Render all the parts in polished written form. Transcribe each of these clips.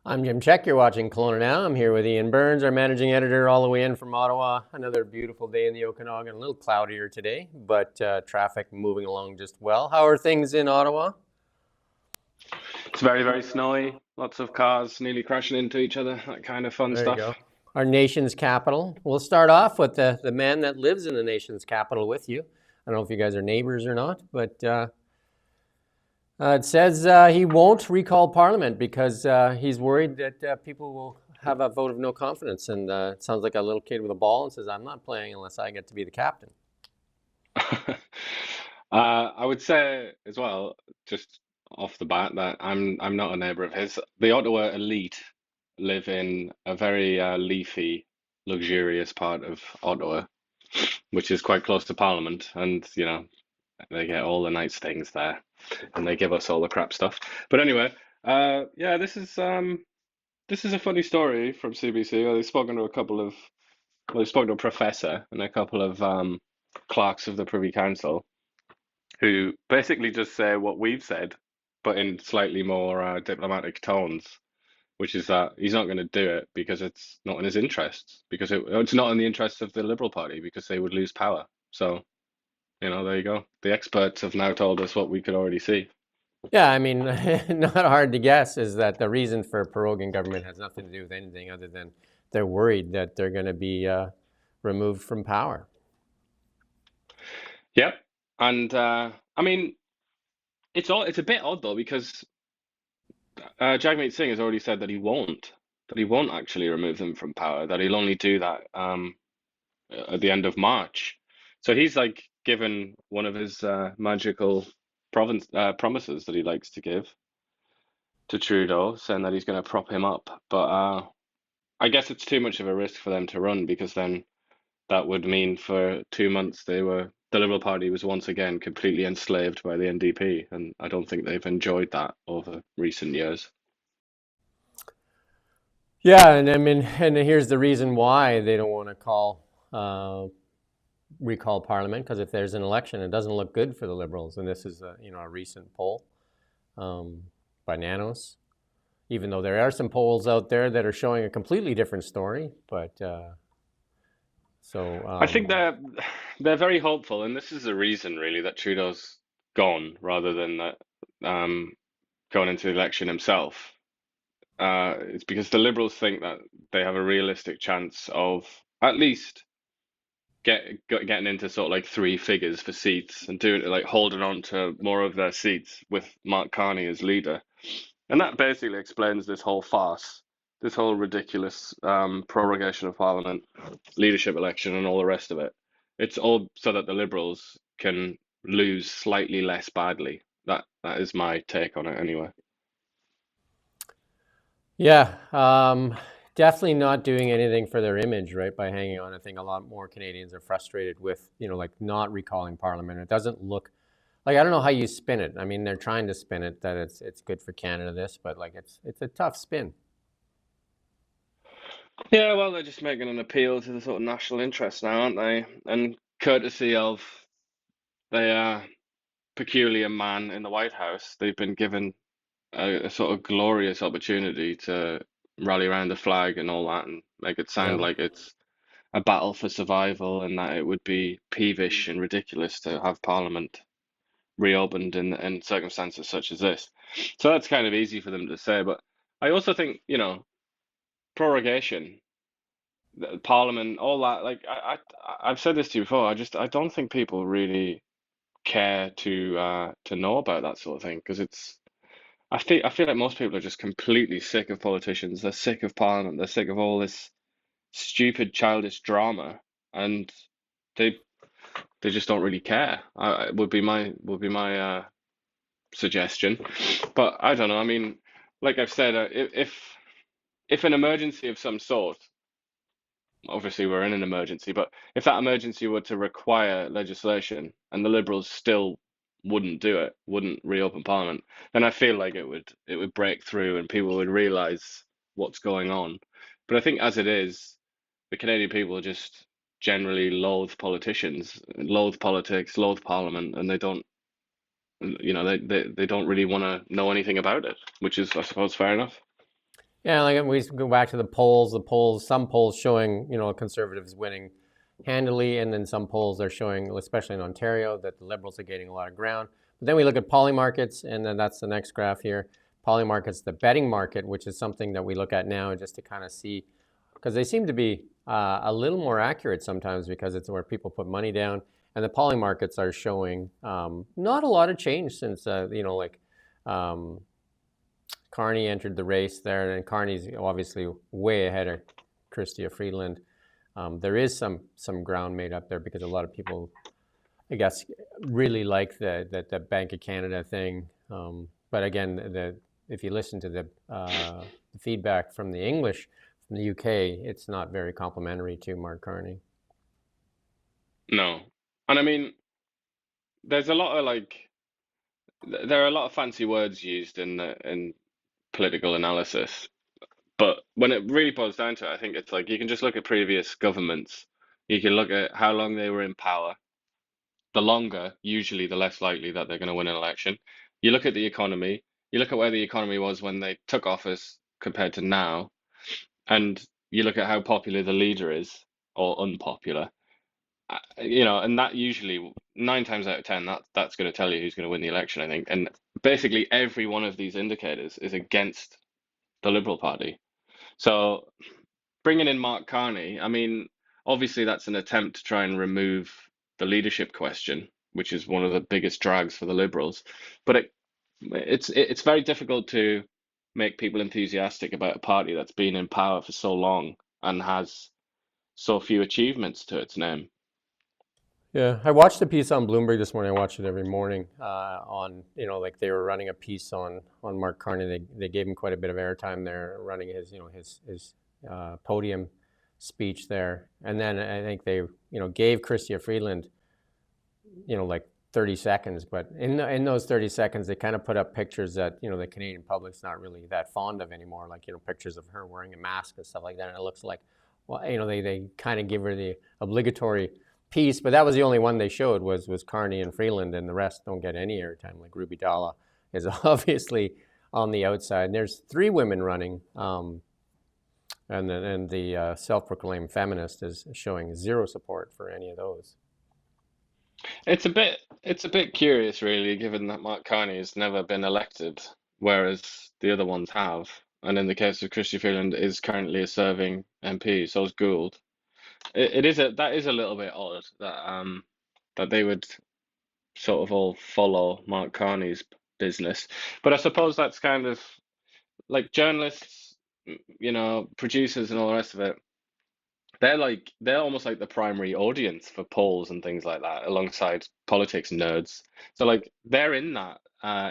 I'm Jim Check. You're watching Kelowna Now. I'm here with Ian Burns, our managing editor, all the way in from Ottawa. Another beautiful day in the Okanagan. A little cloudier today, but traffic moving along just well. How are things in Ottawa? It's very, very snowy. Lots of cars nearly crashing into each other. That kind of fun There you go. stuff. Our nation's capital. We'll start off with the man that lives in the nation's capital with you. I don't know if you guys are neighbors or not, but it says he won't recall Parliament because he's worried that people will have a vote of no confidence. And it sounds like a little kid with a ball and says, I'm not playing unless I get to be the captain. I would say as well, just off the bat, that I'm not a neighbour of his. The Ottawa elite live in a very leafy, luxurious part of Ottawa, which is quite close to Parliament, and they get all the nice things there, and they give us all the crap stuff. But anyway, yeah, this is a funny story from CBC. They've spoken to a couple of, well, they've spoken to a professor and a couple of clerks of the Privy Council who basically just say what we've said, but in slightly more diplomatic tones, which is that he's not going to do it because it's not in his interests, because it's not in the interests of the Liberal Party, because they would lose power. So, there you go. The experts have now told us what we could already see. Yeah, I mean, not hard to guess is that the reason for proroguing government has nothing to do with anything other than they're worried that they're going to be removed from power. Yep. And I mean, it's a bit odd though because Jagmeet Singh has already said that he won't actually remove them from power, that he'll only do that at the end of March. So he's like given one of his magical promises that he likes to give to Trudeau, saying that he's going to prop him up. But I guess it's too much of a risk for them to run because then that would mean for 2 months the Liberal Party was once again completely enslaved by the NDP, and I don't think they've enjoyed that over recent years. Yeah, and I mean, and here's the reason why they don't want to recall Parliament, because if there's an election, it doesn't look good for the Liberals. And this is a recent poll by Nanos, even though there are some polls out there that are showing a completely different story. But I think they're very hopeful, and this is the reason really that Trudeau's gone rather than that going into the election himself. It's because the Liberals think that they have a realistic chance of at least getting into sort of like three figures for seats and doing it like holding on to more of their seats with Mark Carney as leader. And that basically explains this whole farce, this whole ridiculous prorogation of Parliament, leadership election, and all the rest of it. It's all so that the Liberals can lose slightly less badly. That is my take on it anyway. yeah, definitely not doing anything for their image, right? By hanging on. I think a lot more Canadians are frustrated with, like not recalling Parliament. It doesn't look like, I don't know how you spin it. I mean, they're trying to spin it that it's good for Canada, this, but like it's a tough spin. Yeah, well, they're just making an appeal to the sort of national interest now, aren't they? And courtesy of the peculiar man in the White House, they've been given a sort of glorious opportunity to rally around the flag and all that and make it sound Yeah. like it's a battle for survival and that it would be peevish and ridiculous to have Parliament reopened in circumstances such as this. So that's kind of easy for them to say, but I also think, prorogation, Parliament, all that, like I've said this to you before, I don't think people really care to know about that sort of thing because I feel like most people are just completely sick of politicians. They're sick of Parliament. They're sick of all this stupid, childish drama, and they they just don't really care. Would be my suggestion, but I don't know. I mean, like I've said, if an emergency of some sort, obviously we're in an emergency, but if that emergency were to require legislation and the Liberals still wouldn't do it, wouldn't reopen Parliament, then I feel like it would break through and people would realise what's going on. But I think as it is, the Canadian people just generally loathe politicians, loathe politics, loathe Parliament, and they don't really want to know anything about it, which is, I suppose, fair enough. Yeah, like we go back to the polls. Some polls showing Conservatives winning handily, and then some polls are showing, especially in Ontario, that the Liberals are gaining a lot of ground. But then we look at poly markets, and then that's the next graph here. Poly markets, the betting market, which is something that we look at now just to kind of see, because they seem to be a little more accurate sometimes because it's where people put money down. And the poly markets are showing not a lot of change since um, Carney entered the race there, and Carney's obviously way ahead of Chrystia Freeland. There is some ground made up there because a lot of people, I guess, really like the Bank of Canada thing. But again, if you listen to the feedback from the English from the UK, it's not very complimentary to Mark Carney. No, and I mean, there's a lot of there are a lot of fancy words used in political analysis, but when it really boils down to it, I think it's like you can just look at previous governments. You can look at how long they were in power. The longer, usually, the less likely that they're going to win an election. You look at the economy. You look at where the economy was when they took office compared to now, and you look at how popular the leader is or unpopular. And that usually 9 times out of 10, that's going to tell you who's going to win the election, I think. And basically, every one of these indicators is against the Liberal Party. So bringing in Mark Carney, I mean, obviously that's an attempt to try and remove the leadership question, which is one of the biggest drags for the Liberals. But it's very difficult to make people enthusiastic about a party that's been in power for so long and has so few achievements to its name. Yeah, I watched the piece on Bloomberg this morning. I watch it every morning. On like they were running a piece on Mark Carney. They gave him quite a bit of airtime there, running his podium speech there, and then I think they gave Chrystia Freeland like 30 seconds. But in those 30 seconds, they kind of put up pictures that the Canadian public's not really that fond of anymore, like pictures of her wearing a mask and stuff like that. And it looks like, well, they kind of give her the obligatory piece, but that was the only one they showed was Carney and Freeland, and the rest don't get any airtime. Like Ruby Dalla is obviously on the outside. And there's 3 women running, and the self-proclaimed feminist is showing 0 support for any of those. It's a bit curious, really, given that Mark Carney has never been elected, whereas the other ones have. And in the case of Chrystia Freeland, is currently a serving MP, so is Gould. That is a little bit odd that they would sort of all follow Mark Carney's business. But I suppose that's kind of like journalists, producers and all the rest of it. They're almost like the primary audience for polls and things like that, alongside politics nerds. So like they're in that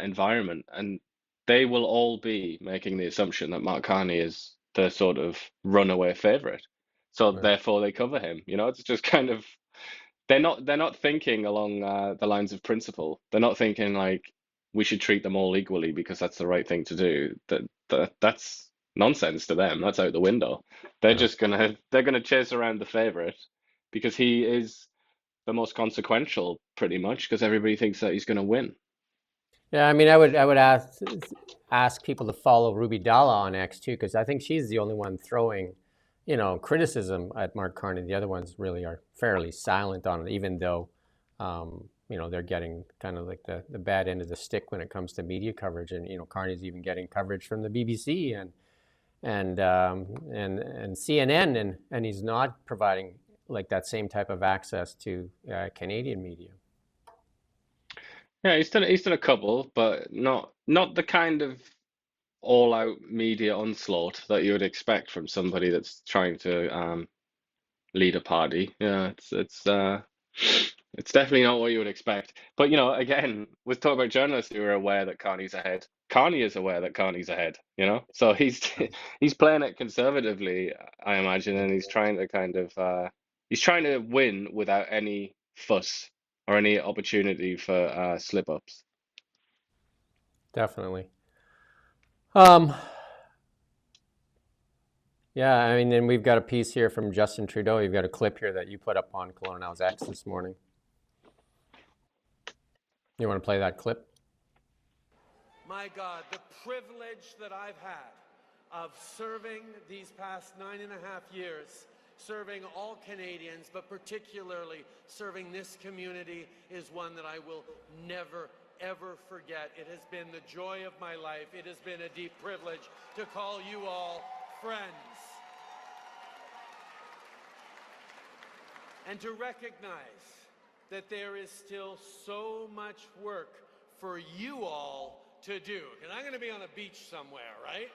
environment, and they will all be making the assumption that Mark Carney is the sort of runaway favorite. So Right. therefore they cover him. It's just kind of they're not thinking along the lines of principle. They're not thinking like we should treat them all equally because that's the right thing to do. That's nonsense to them. That's out the window. Yeah. They're gonna chase around the favorite because he is the most consequential, pretty much, because everybody thinks that he's gonna win. Yeah, I mean, I would ask people to follow Ruby Dalla on X too, because I think she's the only one throwing, criticism at Mark Carney. The other ones really are fairly silent on it, even though, they're getting kind of like the bad end of the stick when it comes to media coverage. And Carney's even getting coverage from the BBC and CNN, and he's not providing like that same type of access to Canadian media. Yeah, he's done a couple, but not the kind of all-out media onslaught that you would expect from somebody that's trying to lead a party. Yeah, it's definitely not what you would expect. But again, we're talking about journalists who are aware that Carney's ahead. Carney is aware that Carney's ahead, so he's he's playing it conservatively, I imagine, and he's trying to win without any fuss or any opportunity for slip-ups. Definitely. Yeah, I mean, then we've got a piece here from Justin Trudeau. You've got a clip here that you put up on Colonel's X this morning. You want to play that clip? My God, the privilege that I've had of serving these past 9.5 years, serving all Canadians, but particularly serving this community, is one that I will never, ever forget. It has been the joy of my life. It has been a deep privilege to call you all friends. And to recognize that there is still so much work for you all to do. And I'm going to be on a beach somewhere, right?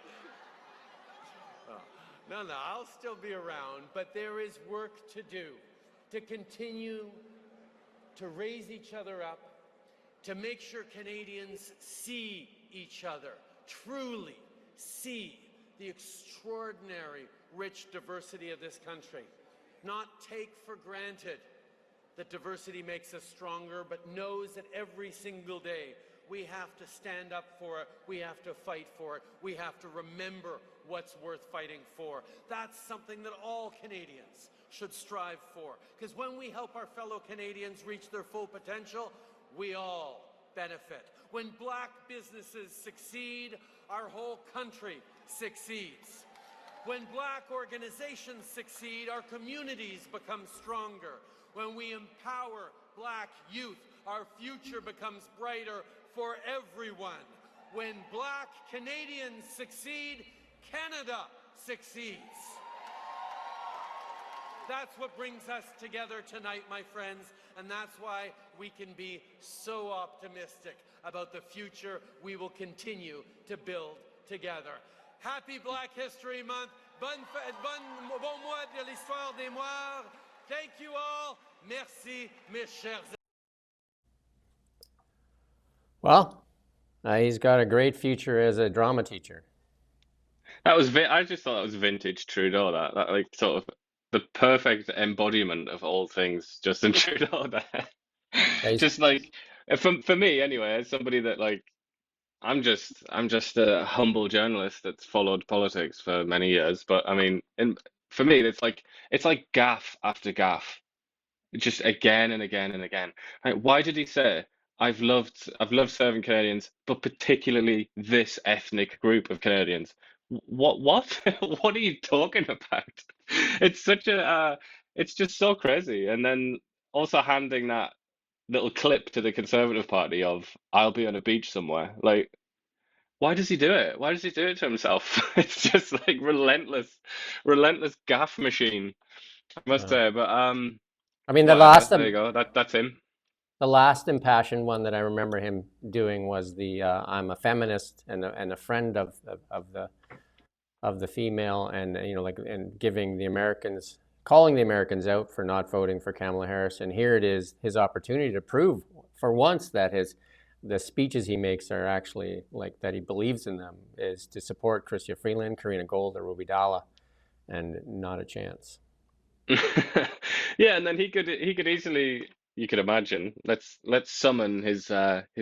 No, I'll still be around, but there is work to do, to continue to raise each other up, to make sure Canadians see each other, truly see the extraordinary, rich diversity of this country. Not take for granted that diversity makes us stronger, but knows that every single day we have to stand up for it, we have to fight for it, we have to remember what's worth fighting for. That's something that all Canadians should strive for, because when we help our fellow Canadians reach their full potential, we all benefit. When Black businesses succeed, our whole country succeeds. When Black organizations succeed, our communities become stronger. When we empower Black youth, our future becomes brighter for everyone. When Black Canadians succeed, Canada succeeds. That's what brings us together tonight, my friends, and that's why we can be so optimistic about the future we will continue to build together. Happy Black History Month. Bon mois de l'histoire des Noirs. Thank you all. Merci, mes chers. Well, he's got a great future as a drama teacher. That was I just thought that was vintage Trudeau. That like sort of the perfect embodiment of all things Justin Trudeau there. Just like for me anyway, as somebody that like I'm just a humble journalist that's followed politics for many years. But I mean, for me, it's like gaff after gaff, just again and again and again. Like, why did he say, I've loved serving Canadians, but particularly this ethnic group of Canadians? What? What are you talking about? It's such it's just so crazy. And then also handing that little clip to the Conservative Party of I'll be on a beach somewhere. Like, why does he do it? Why does he do it to himself? It's just like relentless gaff machine, I must say. But I mean, whatever. There you go. That's him. the last impassioned one that I remember him doing was the I'm a feminist and a friend of the female, and and giving the Americans, calling the Americans out for not voting for Kamala Harris. And here it is, his opportunity to prove for once that the speeches he makes are actually like that he believes in them, is to support Chrystia Freeland, Karina Gold, or Ruby Dalla, and not a chance. Yeah, and then he could easily, you could imagine, let's summon his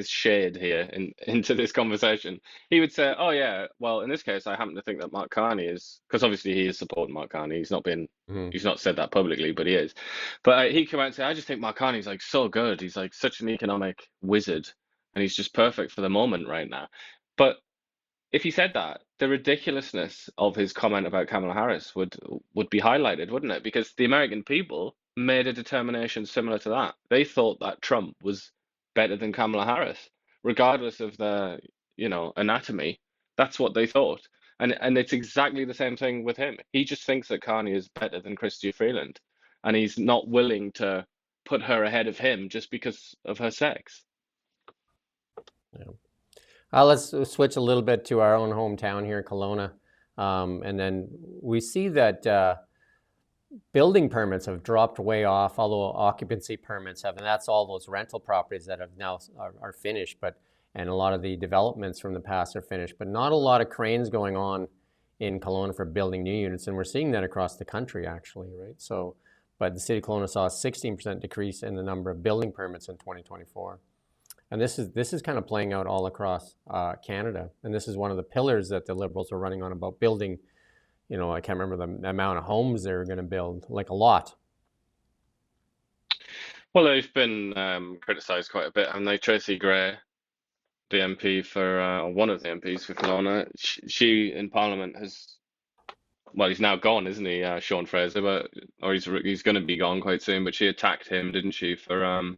shade here into this conversation. He would say, "Oh yeah, well in this case I happen to think that Mark Carney is," because obviously he is supporting Mark Carney. He's not said that publicly, but he is. But he came out and say, "I just think Mark Carney's like so good. He's like such an economic wizard, and he's just perfect for the moment right now." But if he said that, the ridiculousness of his comment about Kamala Harris would be highlighted, wouldn't it? Because the American people made a determination similar to that. They thought that Trump was better than Kamala Harris, regardless of their, anatomy. That's what they thought. And it's exactly the same thing with him. He just thinks that Carney is better than Chrystia Freeland, and he's not willing to put her ahead of him just because of her sex. Yeah. Let's switch a little bit to our own hometown here, Kelowna. And then we see that building permits have dropped way off, although occupancy permits have, and that's all those rental properties that have now are finished, and a lot of the developments from the past are finished, but not a lot of cranes going on in Kelowna for building new units. And we're seeing that across the country, actually, right? So, but the city of Kelowna saw a 16% decrease in the number of building permits in 2024. And this is kind of playing out all across Canada. And this is one of the pillars that the Liberals are running on about building. I can't remember the amount of homes they're going to build, like a lot. Well, they've been criticised quite a bit, haven't they? Tracy Gray the MP for or one of the MPs for Kelowna. She in Parliament has, well, he's now gone, isn't he, Sean Fraser? But or he's going to be gone quite soon. But she attacked him, didn't she, for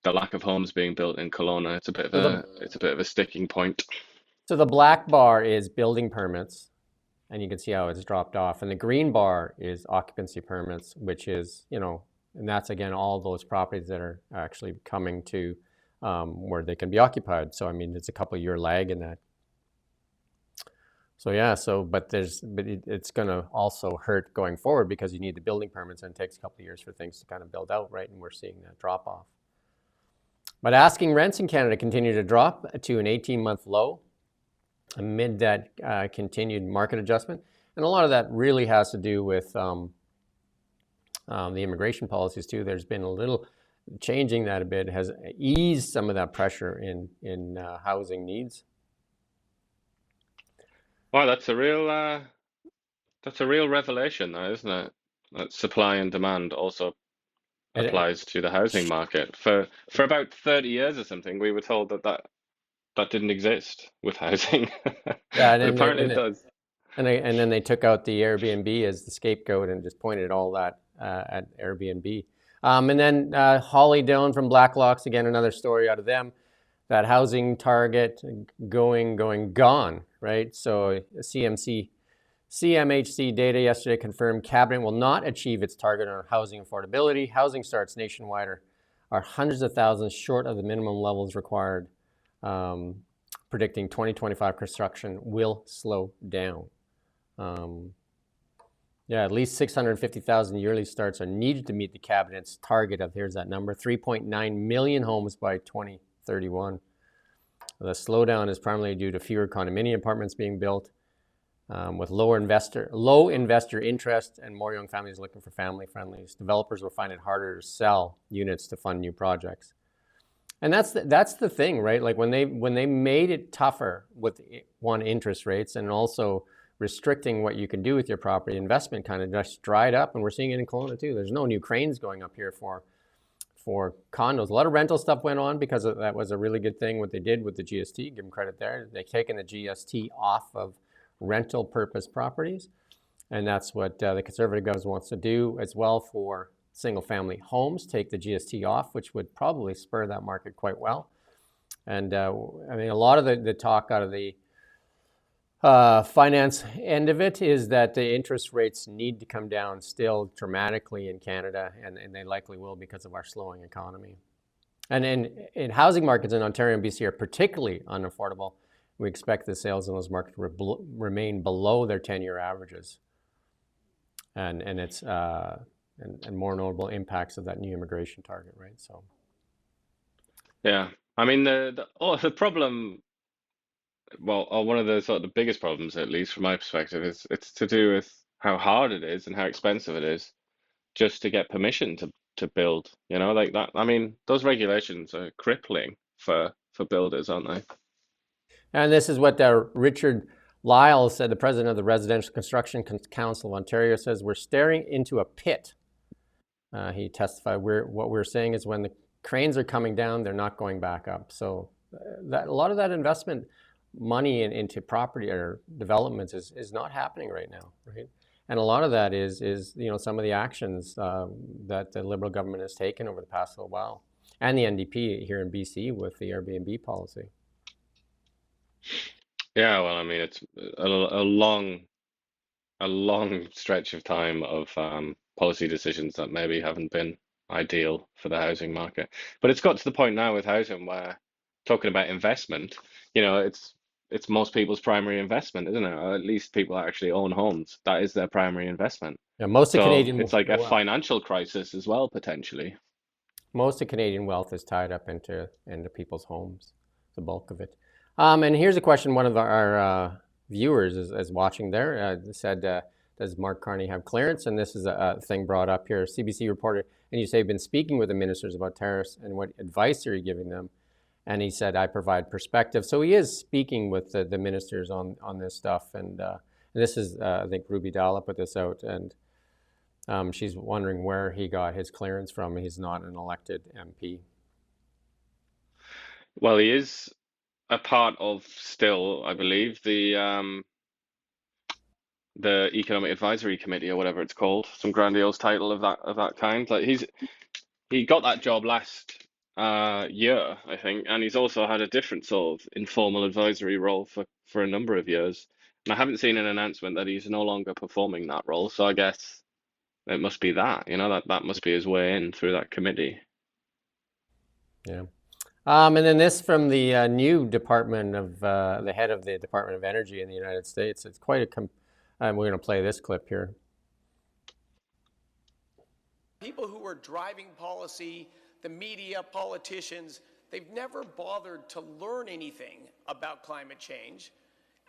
the lack of homes being built in Kelowna. So the It's a bit of a sticking point. so the black bar is building permits, and you can see how it's dropped off. And the green bar is occupancy permits, which is, and that's again all those properties that are actually coming to where they can be occupied. So I mean, it's a couple of year lag in that. So yeah, but it's going to also hurt going forward because you need the building permits, and it takes a couple of years for things to kind of build out, right? And we're seeing that drop off. But asking rents in Canada continue to drop to an 18-month low amid that continued market adjustment. And a lot of that really has to do with the immigration policies too. There's been a little changing that a bit, has eased some of that pressure in housing needs. Wow, that's a real revelation, though, isn't it? That supply and demand also And it, applies to the housing market. For about 30 years or something, we were told that didn't exist with housing, yeah, but apparently it does. And then they took out the Airbnb as the scapegoat and just pointed all that at Airbnb. And then Holly Doan from Blacklocks, again, another story out of them, that housing target gone, right? So CMHC data yesterday confirmed Cabinet will not achieve its target on housing affordability. Housing starts nationwide are hundreds of thousands short of the minimum levels required, predicting 2025 construction will slow down. At least 650,000 yearly starts are needed to meet the Cabinet's target of, here's that number, 3.9 million homes by 2031. The slowdown is primarily due to fewer condominium apartments being built, with low investor interest and more young families looking for family friendlies. Developers will find it harder to sell units to fund new projects. And that's the thing, right? Like when they made it tougher with interest rates and also restricting what you can do with your property, investment kind of just dried up, and we're seeing it in Kelowna too. There's no new cranes going up here for condos. A lot of rental stuff went on because that was a really good thing what they did with the GST. Give them credit there. They've taken the GST off of rental purpose properties, and that's what the Conservative government wants to do as well for single family homes, take the GST off, which would probably spur that market quite well. And I mean, a lot of the talk out of the finance end of it is that the interest rates need to come down still dramatically in Canada, and they likely will because of our slowing economy. And in housing markets in Ontario and BC are particularly unaffordable. We expect the sales in those markets to remain below their 10-year averages. And it's and more notable impacts of that new immigration target, right? So, Yeah, I mean the problem, well, or one of the sort of the biggest problems, at least from my perspective, is it's to do with how hard it is and how expensive it is just to get permission to build. Like that. I mean, those regulations are crippling for builders, aren't they? and this is what Richard Lyle said, the president of the Residential Construction Council of Ontario, says we're staring into a pit. He testified, what we're saying is when the cranes are coming down, they're not going back up. So a lot of that investment money into property or developments is not happening right now, right? And a lot of that is some of the actions that the Liberal government has taken over the past little while, and the NDP here in BC with the Airbnb policy. Yeah, well, I mean, it's a long stretch of time of policy decisions that maybe haven't been ideal for the housing market. But it's got to the point now with housing where talking about investment, it's most people's primary investment, isn't it? Or at least people that actually own homes. That is their primary investment. Yeah, most of So Canadian it's like a wealth. financial crisis as well, potentially. Most of Canadian wealth is tied up into people's homes, the bulk of it. And here's a question one of our viewers is watching there. Said, does Mark Carney have clearance? And this is a thing brought up here. CBC reporter, and you say you've been speaking with the ministers about tariffs, and what advice are you giving them? And he said, I provide perspective. So he is speaking with the ministers on this stuff. And this is, I think, Ruby Dalla put this out. And she's wondering where he got his clearance from. He's not an elected MP. Well, he is a part of still, I believe, the Economic Advisory Committee or whatever it's called, some grandiose title of that kind. Like he got that job last year, I think, and he's also had a different sort of informal advisory role for a number of years. And I haven't seen an announcement that he's no longer performing that role, so I guess it must be that, that must be his way in through that committee. Yeah. And then this from the new Department of the head of the Department of Energy in the United States. It's quite a. We're going to play this clip here. People who are driving policy, the media, politicians, they've never bothered to learn anything about climate change,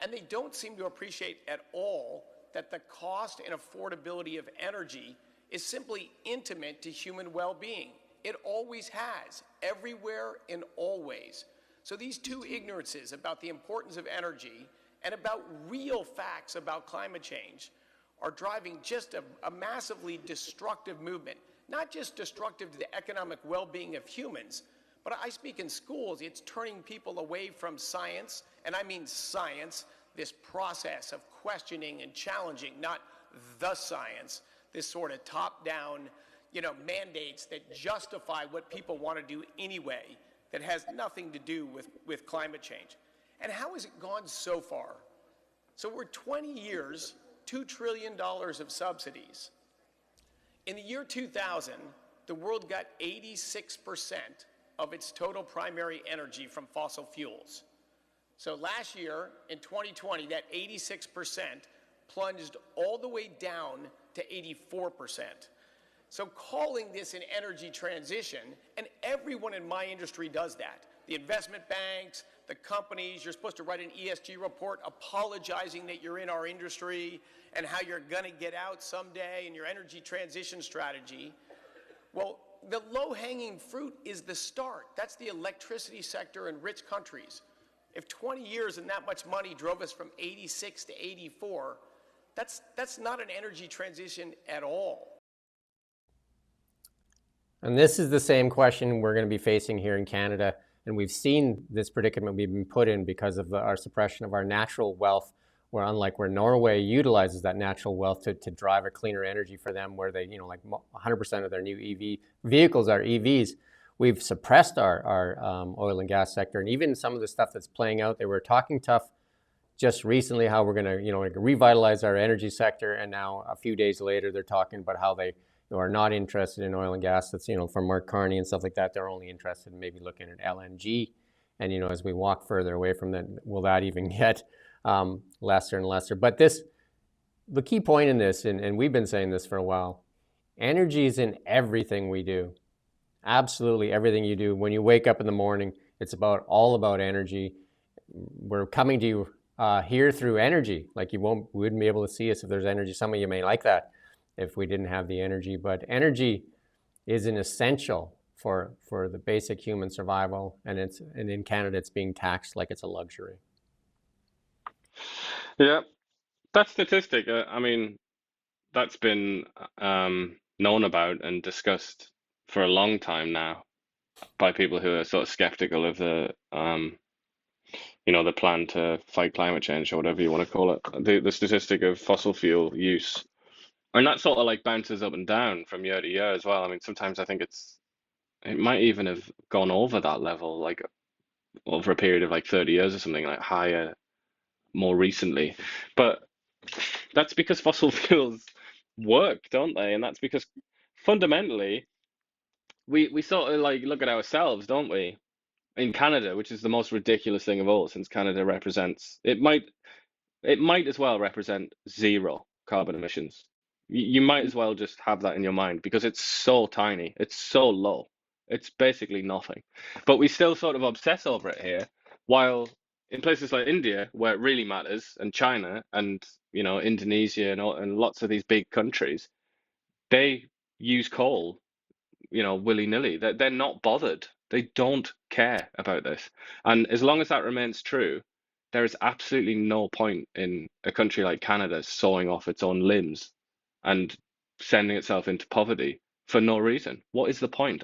and they don't seem to appreciate at all that the cost and affordability of energy is simply intimate to human well-being. It always has, everywhere and always. So these two ignorances about the importance of energy and about real facts about climate change are driving just a massively destructive movement, not just destructive to the economic well-being of humans, but I speak in schools, it's turning people away from science, and I mean science, this process of questioning and challenging, not the science, this sort of top-down, mandates that justify what people want to do anyway, that has nothing to do with climate change. And how has it gone so far? So we're 20 years, $2 trillion of subsidies. In the year 2000, the world got 86% of its total primary energy from fossil fuels. So last year, in 2020, that 86% plunged all the way down to 84%. So calling this an energy transition, and everyone in my industry does that. The investment banks, the companies, you're supposed to write an ESG report apologizing that you're in our industry and how you're going to get out someday and your energy transition strategy. Well, the low-hanging fruit is the start. That's the electricity sector in rich countries. If 20 years and that much money drove us from 86 to 84, that's not an energy transition at all. And this is the same question we're going to be facing here in Canada. And we've seen this predicament we've been put in because of our suppression of our natural wealth, where unlike where Norway utilizes that natural wealth to drive a cleaner energy for them, where they, like 100% of their new EV vehicles are EVs, we've suppressed our oil and gas sector. And even some of the stuff that's playing out, they were talking tough just recently how we're going to, revitalize our energy sector. And now a few days later, they're talking about how they are not interested in oil and gas. That's, from Mark Carney and stuff like that. They're only interested in maybe looking at LNG. And, as we walk further away from that, will that even get lesser and lesser? But the key point in this, and we've been saying this for a while, energy is in everything we do. Absolutely everything you do. When you wake up in the morning, it's all about energy. We're coming to you here through energy. Like we wouldn't be able to see us if there's energy. Some of you may like that if we didn't have the energy, but energy is an essential for the basic human survival, and in Canada it's being taxed like it's a luxury. Yeah, that statistic, that's been known about and discussed for a long time now by people who are sort of skeptical of the plan to fight climate change or whatever you want to call it, the statistic of fossil fuel use. And that sort of like bounces up and down from year to year as well. Sometimes I think it might even have gone over that level, like over a period of like 30 years or something, like higher more recently. But that's because fossil fuels work, don't they? And that's because fundamentally we sort of like look at ourselves, don't we? In Canada, which is the most ridiculous thing of all, since Canada represents it might as well represent zero carbon emissions. You might as well just have that in your mind because it's so tiny, it's so low, it's basically nothing. But we still sort of obsess over it here, while in places like India, where it really matters, and China, and Indonesia, and lots of these big countries, they use coal, willy-nilly. They're not bothered. They don't care about this. And as long as that remains true, there is absolutely no point in a country like Canada sawing off its own limbs and sending itself into poverty for no reason. What is the point?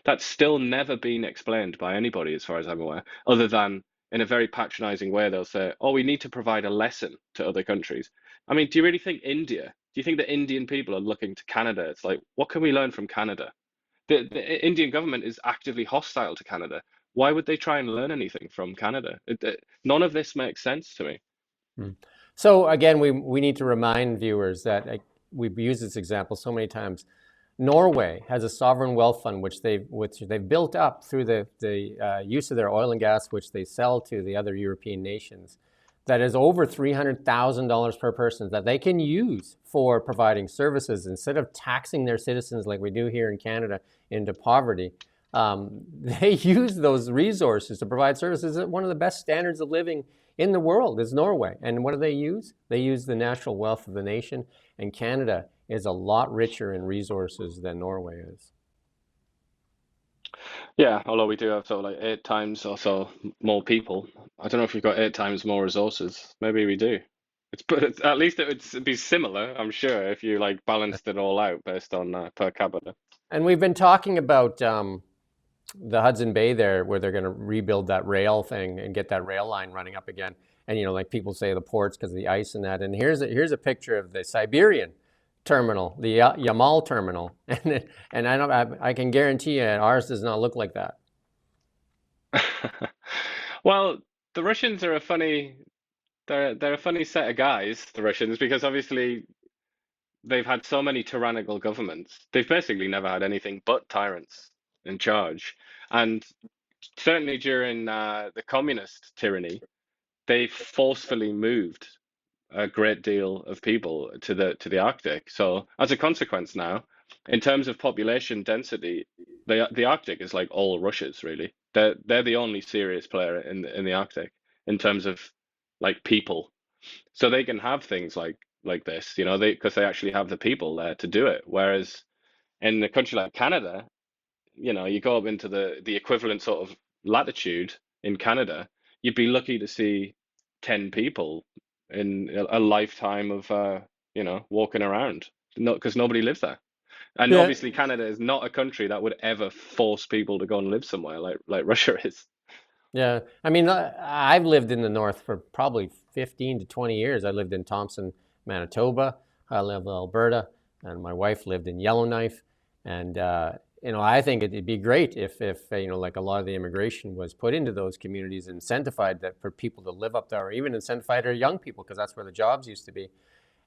That's still never been explained by anybody, as far as I'm aware, other than in a very patronizing way, they'll say, "Oh, we need to provide a lesson to other countries." I mean, do you really think India? Do you think the Indian people are looking to Canada? It's like, what can we learn from Canada? The Indian government is actively hostile to Canada. Why would they try and learn anything from Canada? None of this makes sense to me. Hmm. So again, we need to remind viewers that we've used this example so many times. Norway has a sovereign wealth fund which they've built up through the use of their oil and gas, which they sell to the other European nations. That is over $300,000 per person that they can use for providing services instead of taxing their citizens like we do here in Canada into poverty. They use those resources to provide services at one of the best standards of living in the world is Norway. And what do they use? They use the natural wealth of the nation, and Canada is a lot richer in resources than Norway is. Yeah, although we do have sort of like 8 times or so more people. I don't know if we've got 8 times more resources. Maybe we do. At least it would be similar, I'm sure, if you like balanced it all out based on per capita. And we've been talking about the Hudson Bay there, where they're going to rebuild that rail thing and get that rail line running up again. And like people say, the ports because of the ice and that. And here's a picture of the Siberian terminal, the Yamal terminal, and I can guarantee you ours does not look like that. Well, the Russians are they're a funny set of guys, the Russians, because obviously they've had so many tyrannical governments. They've basically never had anything but tyrants in charge. And certainly during the communist tyranny, they forcefully moved a great deal of people to the Arctic. So as a consequence now, in terms of population density, the Arctic is like all Russia's really. They're the only serious player in the Arctic in terms of like people. So they can have things like this, because they actually have the people there to do it. Whereas in a country like Canada, you go up into the equivalent sort of latitude in Canada, you'd be lucky to see 10 people in a lifetime of walking around. Not because nobody lives there. And Yeah. obviously Canada is not a country that would ever force people to go and live somewhere like Russia is. Yeah. I mean, I've lived in the north for probably 15 to 20 years. I lived in Thompson, Manitoba. I live in Alberta, and my wife lived in Yellowknife. And I think it'd be great if like a lot of the immigration was put into those communities, incentivized that for people to live up there, or even incentivized our young people, because that's where the jobs used to be.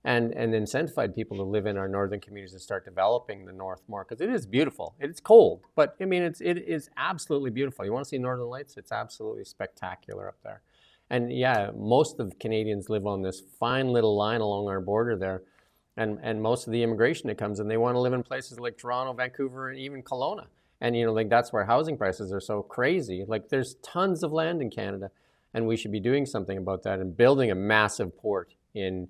And incentivize people to live in our northern communities and start developing the north more, because it is beautiful. It's cold, but I mean it is absolutely beautiful. You want to see northern lights? It's absolutely spectacular up there. And yeah, most of Canadians live on this fine little line along our border there, and most of the immigration that comes in, they want to live in places like Toronto, Vancouver, and even Kelowna. And like that's where housing prices are so crazy. Like there's tons of land in Canada, and we should be doing something about that and building a massive port in.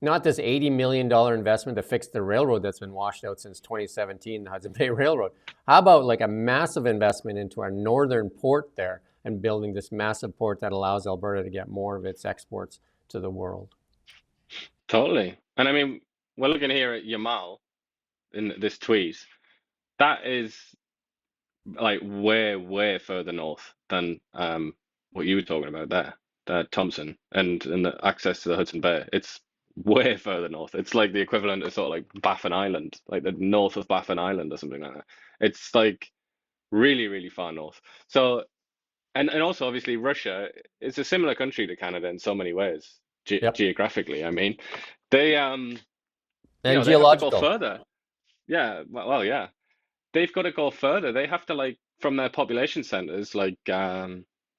Not this $80 million investment to fix the railroad that's been washed out since 2017, the Hudson Bay Railroad. How about like a massive investment into our northern port there and building this massive port that allows Alberta to get more of its exports to the world? Totally. And I mean, we're looking here at Yamal in this tweet. That is like way, way further north than what you were talking about there, Thompson, and the access to the Hudson Bay. It's way further north. It's like the equivalent of sort of like Baffin Island, like the north of Baffin Island or something like that. It's like really, really far north. So, and also obviously Russia is a similar country to Canada in so many ways, Yep. geographically. I mean, they And they have to go geological. further. Yeah, well, yeah, they've got to go further. They have to like from their population centers like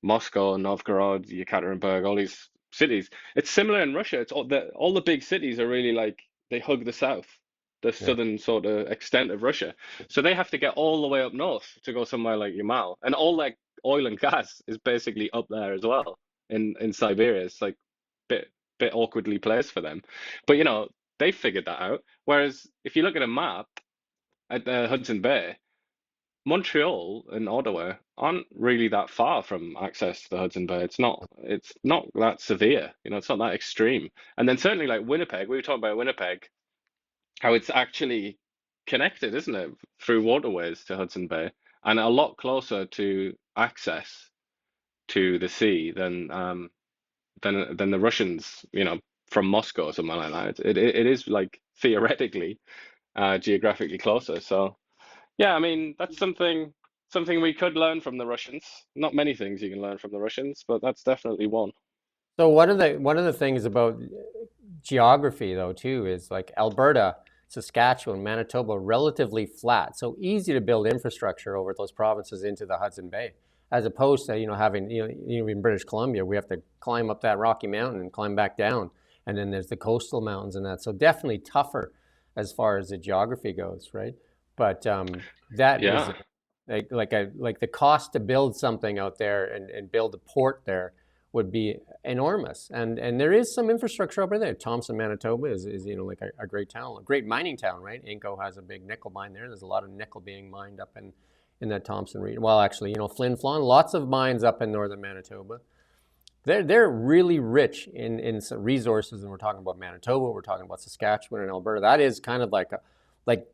Moscow, Novgorod, Yekaterinburg, all these cities. It's similar in Russia. It's all the big cities are really like they hug the south, the Yeah. southern sort of extent of Russia. So they have to get all the way up north to go somewhere like Yamal, and all that oil and gas is basically up there as well in Siberia. It's like bit awkwardly placed for them, but they figured that out. Whereas if you look at a map at the Hudson Bay, Montreal and Ottawa aren't really that far from access to the Hudson Bay. It's not that severe, it's not that extreme. And then certainly like Winnipeg, we were talking about Winnipeg, how it's actually connected, isn't it, through waterways to Hudson Bay and a lot closer to access to the sea than the Russians, from Moscow or something like that. It is like theoretically geographically closer. So yeah, I mean that's something we could learn from the Russians. Not many things you can learn from the Russians, but that's definitely one. So one of the things about geography though too is like Alberta, Saskatchewan, Manitoba, relatively flat, so easy to build infrastructure over those provinces into the Hudson Bay, as opposed to having in British Columbia we have to climb up that Rocky Mountain and climb back down, and then there's the coastal mountains and that. So definitely tougher as far as the geography goes, right? But that is Yeah. like the cost to build something out there and build a port there would be enormous. And there is some infrastructure over there. Thompson, Manitoba is like a great town, a great mining town, right? Inco has a big nickel mine there. There's a lot of nickel being mined up in that Thompson region. Well, actually, Flin Flon, lots of mines up in northern Manitoba. They're really rich in some resources, and we're talking about Manitoba, we're talking about Saskatchewan and Alberta. That is kind of like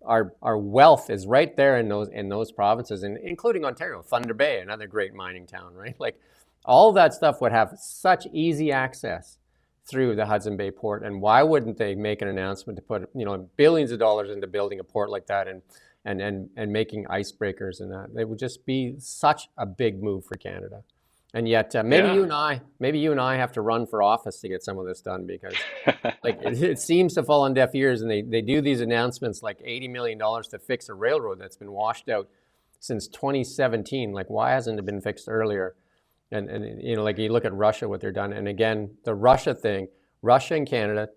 our wealth is right there in those provinces, and including Ontario, Thunder Bay, another great mining town, right? Like all that stuff would have such easy access through the Hudson Bay port, and why wouldn't they make an announcement to put billions of dollars into building a port like that and making icebreakers and that? It would just be such a big move for Canada. And yet, maybe Yeah. you and I have to run for office to get some of this done, because like it seems to fall on deaf ears, and they do these announcements like $80 million to fix a railroad that's been washed out since 2017. Like, why hasn't it been fixed earlier? And like you look at Russia, what they're done, and again the Russia thing, Russia and Canada,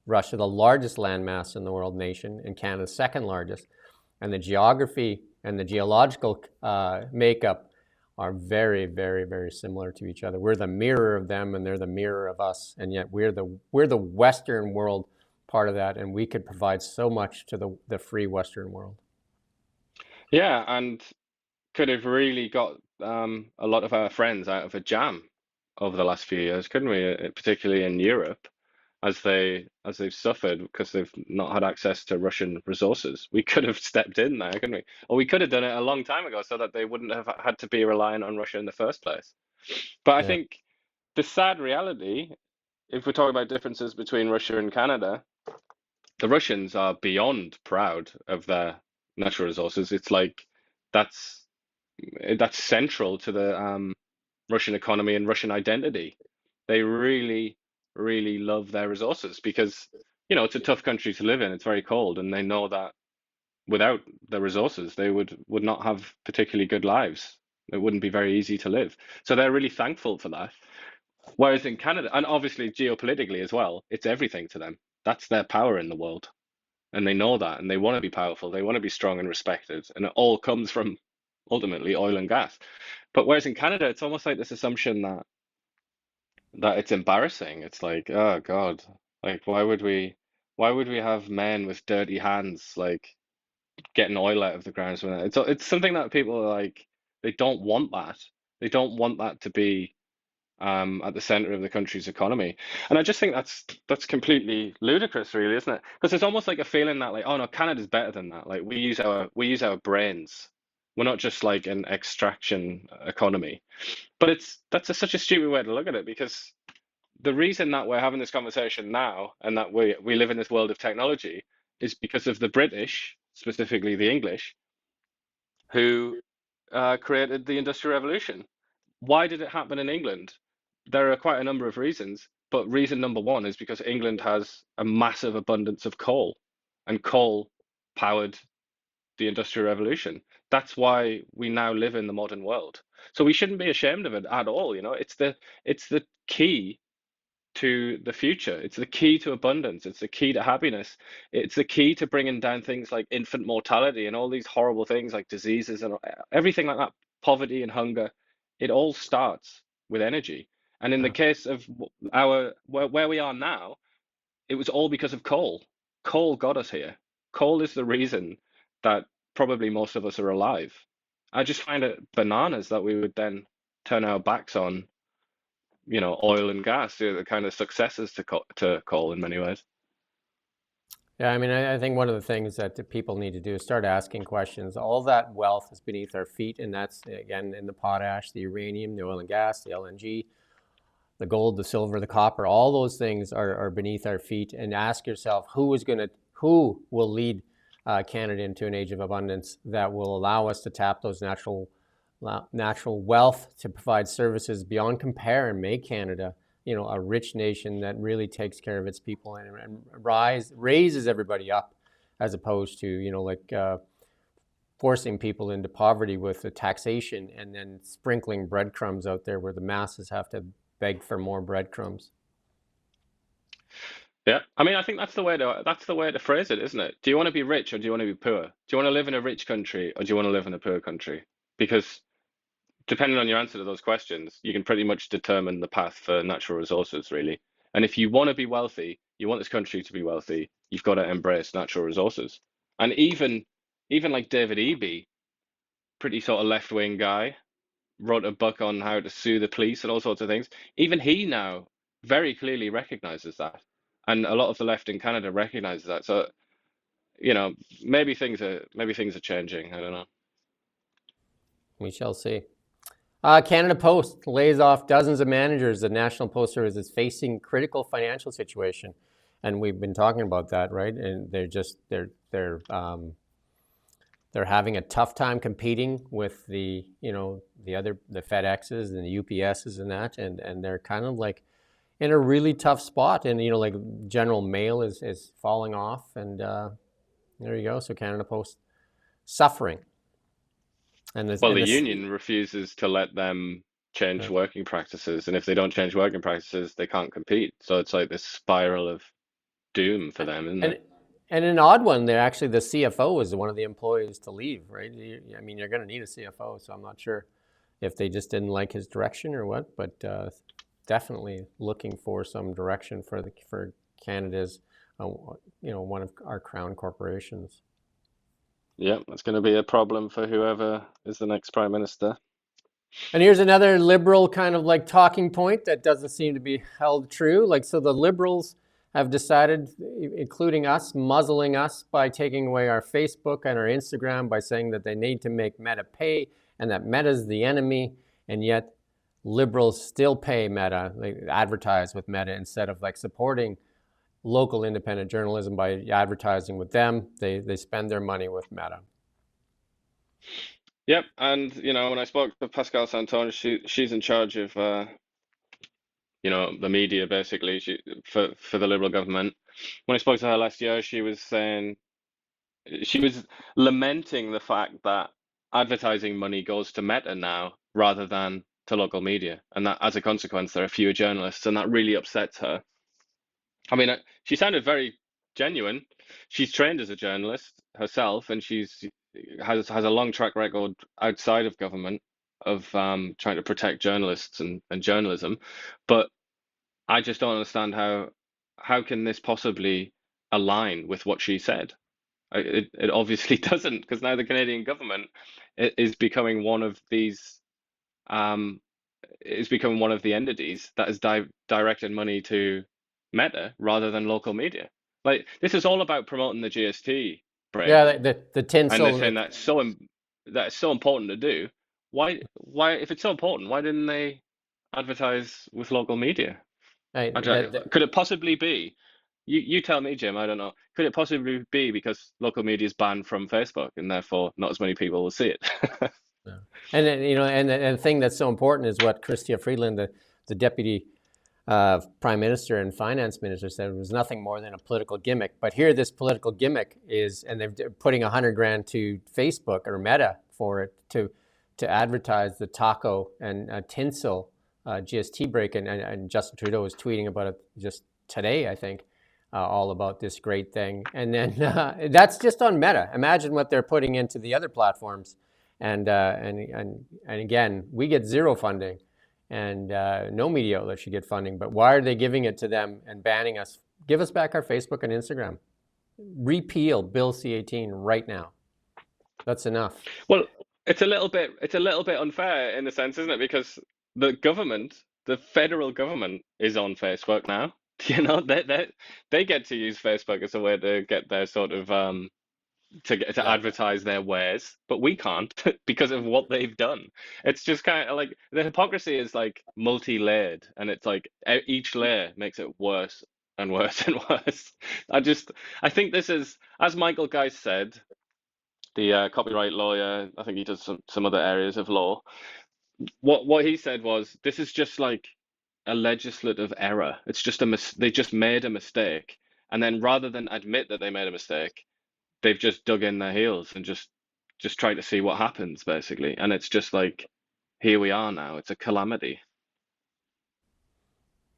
Russia the largest landmass in the world nation, and Canada second largest, and the geography and the geological makeup are very, very, very similar to each other. We're the mirror of them, and they're the mirror of us, and yet we're the Western world part of that, and we could provide so much to the free Western world. Yeah, and could have really got a lot of our friends out of a jam over the last few years, couldn't we? Particularly in Europe, as they've suffered because they've not had access to Russian resources. We could have stepped in there, couldn't we? Or we could have done it a long time ago so that they wouldn't have had to be reliant on Russia in the first place. But I Yeah. think the sad reality, if we're talking about differences between Russia and Canada, the Russians are beyond proud of their natural resources. It's like that's that's central to the Russian economy and Russian identity. They really, really love their resources because, it's a tough country to live in. It's very cold, and they know that without the resources, they would not have particularly good lives. It wouldn't be very easy to live. So they're really thankful for that. Whereas in Canada, and obviously geopolitically as well, it's everything to them. That's their power in the world. And they know that, and they want to be powerful. They want to be strong and respected. And it all comes from ultimately oil and gas. But whereas in Canada, it's almost like this assumption that it's embarrassing. It's like, oh God, like why would we have men with dirty hands like getting oil out of the ground? So it's something that people are like, they don't want that. They don't want that to be at the center of the country's economy. And I just think that's completely ludicrous, really, isn't it? Because it's almost like a feeling that like, oh no, Canada's better than that. Like we use our brains. We're not just like an extraction economy. But that's such a stupid way to look at it, because the reason that we're having this conversation now and that we live in this world of technology is because of the British, specifically the English, who created the Industrial Revolution. Why did it happen in England? There are quite a number of reasons, but reason number one is because England has a massive abundance of coal, and coal powered the Industrial Revolution. That's why we now live in the modern world. So we shouldn't be ashamed of it at all. It's the key to the future. It's the key to abundance. It's the key to happiness. It's the key to bringing down things like infant mortality and all these horrible things like diseases and everything like that, poverty and hunger. It all starts with energy. And in the Yeah. case of our where we are now, it was all because of coal. Coal got us here. Coal is the reason that probably most of us are alive. I just find it bananas that we would then turn our backs on oil and gas, the kind of successors to coal in many ways. Yeah, I mean, I think one of the things that the people need to do is start asking questions. All that wealth is beneath our feet, and that's again in the potash, the uranium, the oil and gas, the LNG, the gold, the silver, the copper. All those things are beneath our feet. And ask yourself, who will lead Canada into an age of abundance that will allow us to tap those natural wealth to provide services beyond compare and make Canada, a rich nation that really takes care of its people and raises everybody up, as opposed to, forcing people into poverty with the taxation and then sprinkling breadcrumbs out there where the masses have to beg for more breadcrumbs. Yeah, I mean, I think that's the way to phrase it, isn't it? Do you want to be rich or do you want to be poor? Do you want to live in a rich country or do you want to live in a poor country? Because depending on your answer to those questions, you can pretty much determine the path for natural resources, really. And if you want to be wealthy, you want this country to be wealthy, you've got to embrace natural resources. And even like David Eby, pretty sort of left-wing guy, wrote a book on how to sue the police and all sorts of things. Even he now very clearly recognizes that. And a lot of the left in Canada recognizes that. So, maybe things are changing. I don't know. We shall see. Canada Post lays off dozens of managers. The National Post Service is facing critical financial situation, and we've been talking about that, right? And they're having a tough time competing with the FedExes and the UPSs and that, and they're kind of like in a really tough spot. And like General Mail is falling off, and there you go. So Canada Post suffering. Well, the union refuses to let them change working practices, and if they don't change working practices, they can't compete. So it's like this spiral of doom for them, isn't it? And an odd one there, actually, the CFO is one of the employees to leave, right? I mean, you're going to need a CFO, so I'm not sure if they just didn't like his direction or what, but definitely looking for some direction for Canada's, one of our crown corporations. Yeah, that's going to be a problem for whoever is the next prime minister. And here's another liberal kind of like talking point that doesn't seem to be held true. So the liberals have decided, including us, muzzling us by taking away our Facebook and our Instagram, by saying that they need to make Meta pay and that Meta's the enemy. And yet liberals still pay Meta, they advertise with Meta instead of supporting local independent journalism by advertising with them. They spend their money with Meta. Yep, and when I spoke to Pascal Santon, she's in charge of the media basically. For the Liberal government. When I spoke to her last year, she was lamenting the fact that advertising money goes to Meta now rather than to local media, and that as a consequence there are fewer journalists, and that really upsets her. I mean, she sounded very genuine. She's trained as a journalist herself, and has a long track record outside of government of trying to protect journalists and journalism. But I just don't understand how can this possibly align with what she said? It obviously doesn't, because now the Canadian government is becoming one of these is becoming one of the entities that has directed money to Meta rather than local media. Like, this is all about promoting the GST break. Yeah, the tinsel. And they're saying that's so important to do. Why if it's so important, why didn't they advertise with local media? Could it possibly be? You tell me, Jim. I don't know. Could it possibly be because local media is banned from Facebook and therefore not as many people will see it? Yeah. And and the thing that's so important is what Chrystia Freeland, the deputy prime minister and finance minister, said it was nothing more than a political gimmick. But here, this political gimmick is, and they're putting $100,000 to Facebook or Meta for it to advertise the taco and tinsel GST break, and Justin Trudeau was tweeting about it just today, I think, all about this great thing. And then that's just on Meta. Imagine what they're putting into the other platforms. And again, we get zero funding, and no media outlet should get funding. But why are they giving it to them and banning us? Give us back our Facebook and Instagram. Repeal Bill C-18 right now. That's enough. Well, it's a little bit unfair in a sense, isn't it? Because the federal government is on Facebook now. You know, they get to use Facebook as a way to get their sort of to Yeah. advertise their wares, but we can't because of what they've done. It's just kind of like the hypocrisy is like multi-layered, and it's like each layer makes it worse and worse and worse. I just I think this is, as Michael Geist said, the copyright lawyer. I think he does some other areas of law. What he said was this is just like a legislative error. It's just they just made a mistake, and then rather than admit that they made a mistake, they've just dug in their heels and just tried to see what happens basically. And it's just like here we are now. It's a calamity.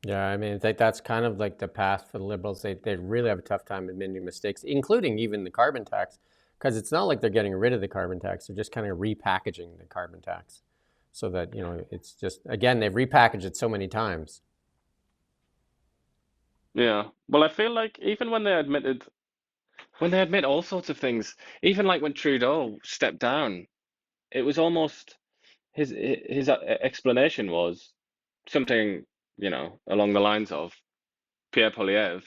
Yeah, I mean, I think that's kind of like the path for the Liberals. They really have a tough time admitting mistakes, including even the carbon tax, because it's not like they're getting rid of the carbon tax. They're just kind of repackaging the carbon tax so that, it's just, again, they've repackaged it so many times. Yeah. Well, I feel like even when they admit all sorts of things, even like when Trudeau stepped down, it was almost his explanation was something, along the lines of Pierre Polyev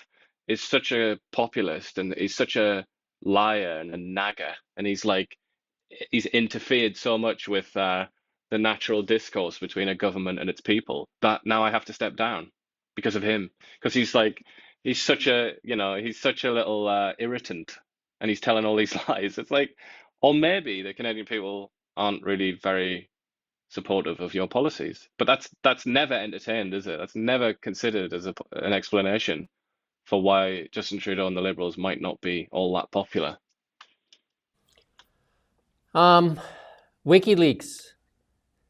is such a populist and he's such a liar and a nagger, and he's interfered so much with the natural discourse between a government and its people that now I have to step down because of him. Because he's such a little irritant, and he's telling all these lies. It's like, or maybe the Canadian people aren't really very supportive of your policies, but that's never entertained, is it? That's never considered as an explanation for why Justin Trudeau and the Liberals might not be all that popular. WikiLeaks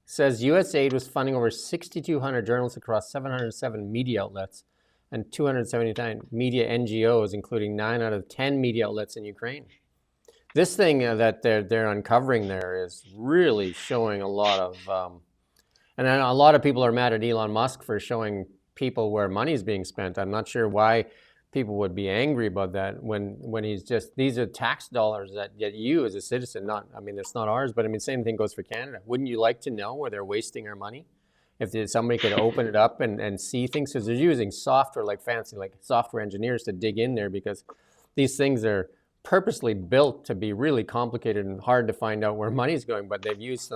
says U.S. aid was funding over 6,200 journalists across 707 media outlets and 279 media NGOs, including 9 out of 10 media outlets in Ukraine. This thing that they're uncovering there is really showing a lot of, and a lot of people are mad at Elon Musk for showing people where money is being spent. I'm not sure why people would be angry about that when he's just, these are tax dollars that you as a citizen, it's not ours, but I mean, same thing goes for Canada. Wouldn't you like to know where they're wasting our money? If somebody could open it up and see things, because they're using software, like fancy, like software engineers to dig in there, because these things are purposely built to be really complicated and hard to find out where money's going, but they've used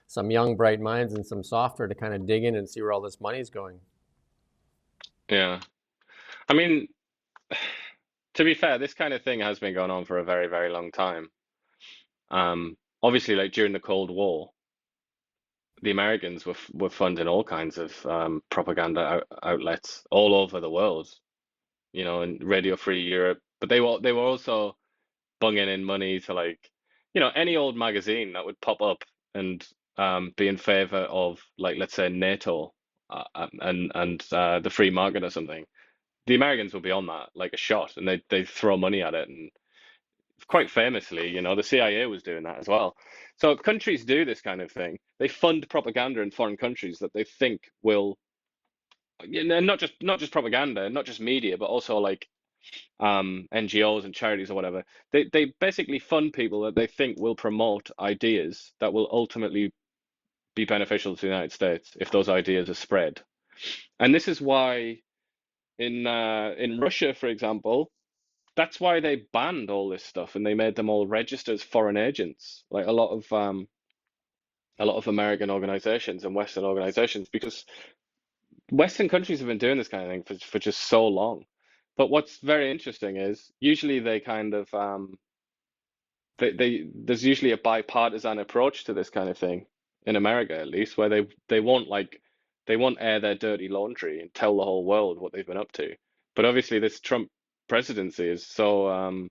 some young bright minds and some software to kind of dig in and see where all this money's going. Yeah. I mean, to be fair, this kind of thing has been going on for a very, very long time. Obviously, like during the Cold War, the Americans were funding all kinds of propaganda outlets all over the world, and Radio Free Europe. But they were also bunging in money to, like, any old magazine that would pop up and be in favor of, like, let's say NATO and the free market or something. The Americans will be on that like a shot, and they throw money at it. And quite famously, the CIA was doing that as well. So countries do this kind of thing. They fund propaganda in foreign countries that they think will, not just propaganda, not just media, but also like NGOs and charities or whatever. They basically fund people that they think will promote ideas that will ultimately be beneficial to the United States if those ideas are spread. And this is why in Russia, for example, that's why they banned all this stuff and they made them all register as foreign agents, like a lot of American organizations and Western organizations, because Western countries have been doing this kind of thing for just so long. But what's very interesting is usually they kind of there's usually a bipartisan approach to this kind of thing in America, at least, where they won't air their dirty laundry and tell the whole world what they've been up to. But obviously this Trump presidency is so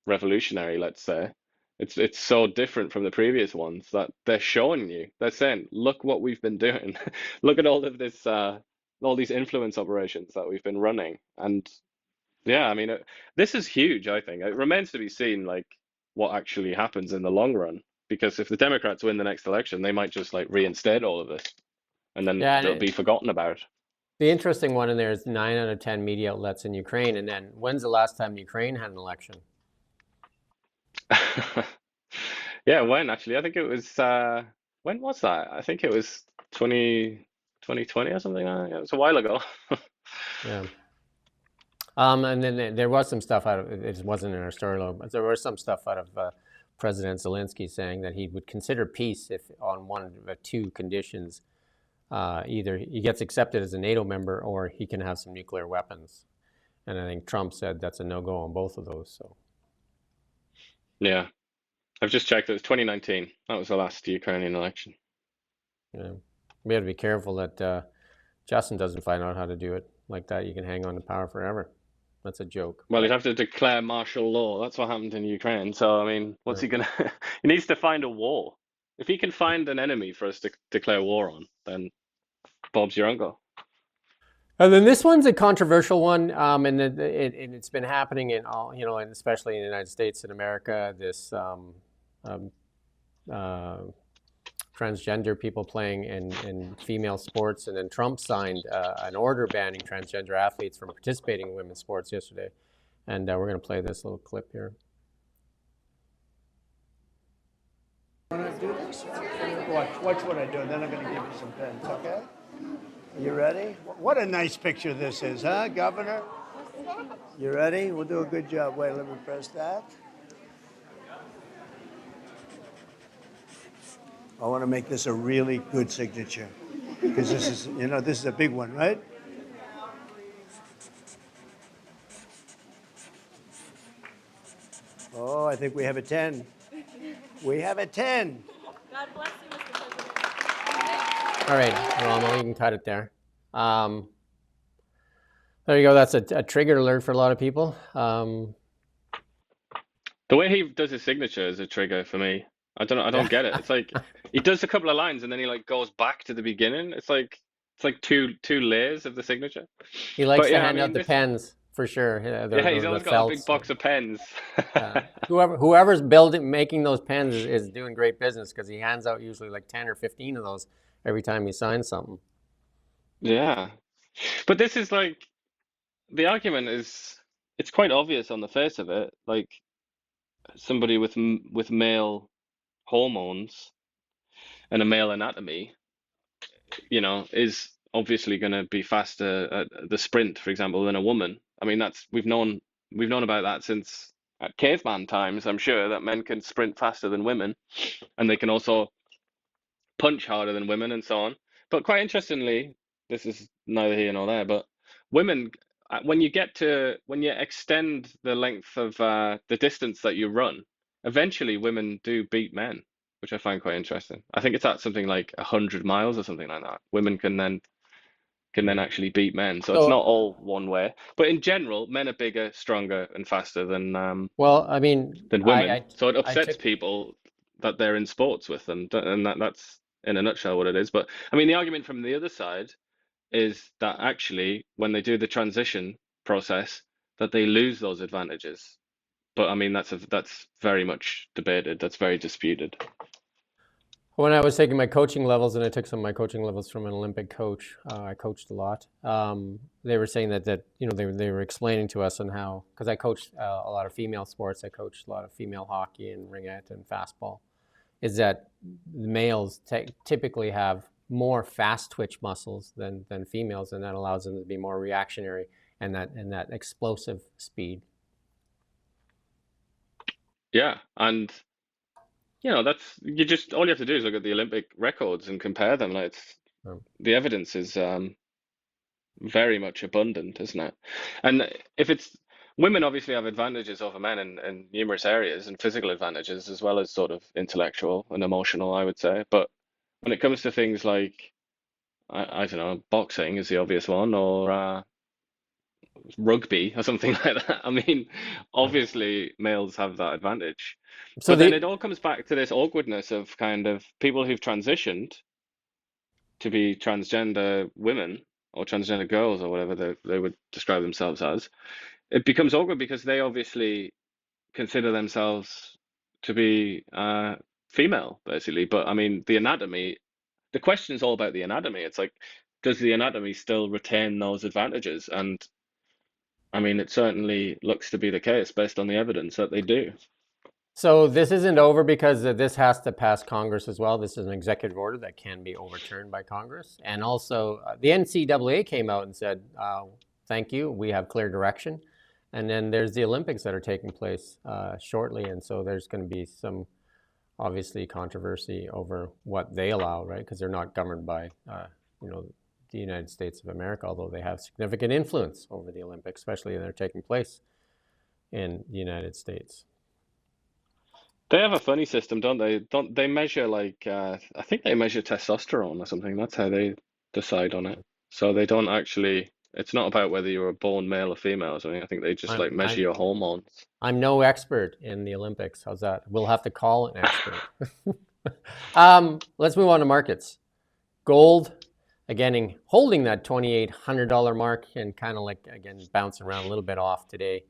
revolutionary, let's say. It's so different from the previous ones that they're showing you. They're saying, look what we've been doing. Look at all these influence operations that we've been running. And yeah, I mean, this is huge, I think. It remains to be seen, like, what actually happens in the long run. Because if the Democrats win the next election, they might just like reinstate all of this, and then Yeah, they'll be forgotten about. the interesting one in there is 9 out of 10 media outlets in Ukraine. And then when's the last time Ukraine had an election? Yeah, when actually? I think it was when was that? I think it was 2020 or something like that. Yeah, it was a while ago. Yeah. And then there was some stuff out of it. Wasn't in our story, but there was some stuff out of President Zelensky saying that he would consider peace if on one of two conditions. Either he gets accepted as a NATO member or he can have some nuclear weapons. And I think Trump said that's a no-go on both of those. So Yeah, I've just checked. It was 2019. That was the last Ukrainian election. yeah, we have to be careful that Justin doesn't find out how to do it like that. You can hang on to power forever. That's a joke. Well, he'd have to declare martial law. That's what happened in Ukraine. So, I mean, what's he gonna? He needs to find a war. If he can find an enemy for us to declare war on, then Bob's your uncle. And then this one's a controversial one, and it's been happening in all, and especially in the United States and America. This transgender people playing in female sports, and then Trump signed an order banning transgender athletes from participating in women's sports yesterday. And we're going to play this little clip here. Want to do this? Watch what I do, and then I'm going to give you some pens, okay? You ready? What a nice picture this is, huh, Governor? You ready? We'll do a good job. Wait, let me press that. I want to make this a really good signature because this is, this is a big one, right? Oh, I think we have a 10. We have a 10. God bless you, Mr. President. All right, Romo, you can cut it there. There you go. That's a trigger alert for a lot of people. The way he does his signature is a trigger for me. I don't get it. It's like he does a couple of lines and then he like goes back to the beginning. It's like two layers of the signature. He likes to hand out the pens for sure. He's always got a big box of pens. Whoever's making those pens is doing great business because he hands out usually like 10 or 15 of those every time he signs something. Yeah, but this is like the argument is it's quite obvious on the face of it. Like somebody with male hormones and a male anatomy, is obviously going to be faster at the sprint, for example, than a woman. I mean, we've known about that since at caveman times. I'm sure that men can sprint faster than women, and they can also punch harder than women, and so on. But quite interestingly, this is neither here nor there, but women, when you extend the length of the distance that you run, eventually women do beat men, which I find quite interesting. I think it's at something like 100 miles or something like that. Women can then actually beat men. So it's not all one way. But in general, men are bigger, stronger, and faster than than women. So it upsets people that they're in sports with them, and that's in a nutshell what it is. But I mean, the argument from the other side is that actually, when they do the transition process, that they lose those advantages. But I mean, that's very much debated. That's very disputed. When I was taking my coaching levels, and I took some of my coaching levels from an Olympic coach, I coached a lot. They were saying that they were explaining to us on how, because I coached a lot of female sports. I coached a lot of female hockey and ringette and fastball. Is that males typically have more fast twitch muscles than females, and that allows them to be more reactionary and that explosive speed. Yeah, and that's all you have to do is look at the Olympic records and compare them. Like the evidence is very much abundant, isn't it? And if it's women, obviously have advantages over men in numerous areas, and physical advantages as well as sort of intellectual and emotional, I would say. But when it comes to things like I don't know, boxing is the obvious one, or rugby or something like that. I mean, obviously males have that advantage. So then it all comes back to this awkwardness of kind of people who've transitioned to be transgender women or transgender girls or whatever they would describe themselves as. It becomes awkward because they obviously consider themselves to be female, basically. But I mean, the question is all about the anatomy. It's like, does the anatomy still retain those advantages? And I mean, it certainly looks to be the case based on the evidence that they do. So this isn't over because this has to pass Congress as well. This is an executive order that can be overturned by Congress. And also the NCAA came out and said thank you, we have clear direction. And then there's the Olympics that are taking place shortly, and so there's going to be some, obviously, controversy over what they allow, right? Because they're not governed by, the United States of America, although they have significant influence over the Olympics, especially when they're taking place in the United States. They have a funny system, don't they? Don't they measure like I think they measure testosterone or something. That's how they decide on it. So they don't actually. It's not about whether you were born male or female or something. I think they just like measure your hormones. I'm no expert in the Olympics. How's that? We'll have to call an expert. Let's move on to markets. Gold, again, holding that $2,800 mark and kind of like, again, bouncing around a little bit off today.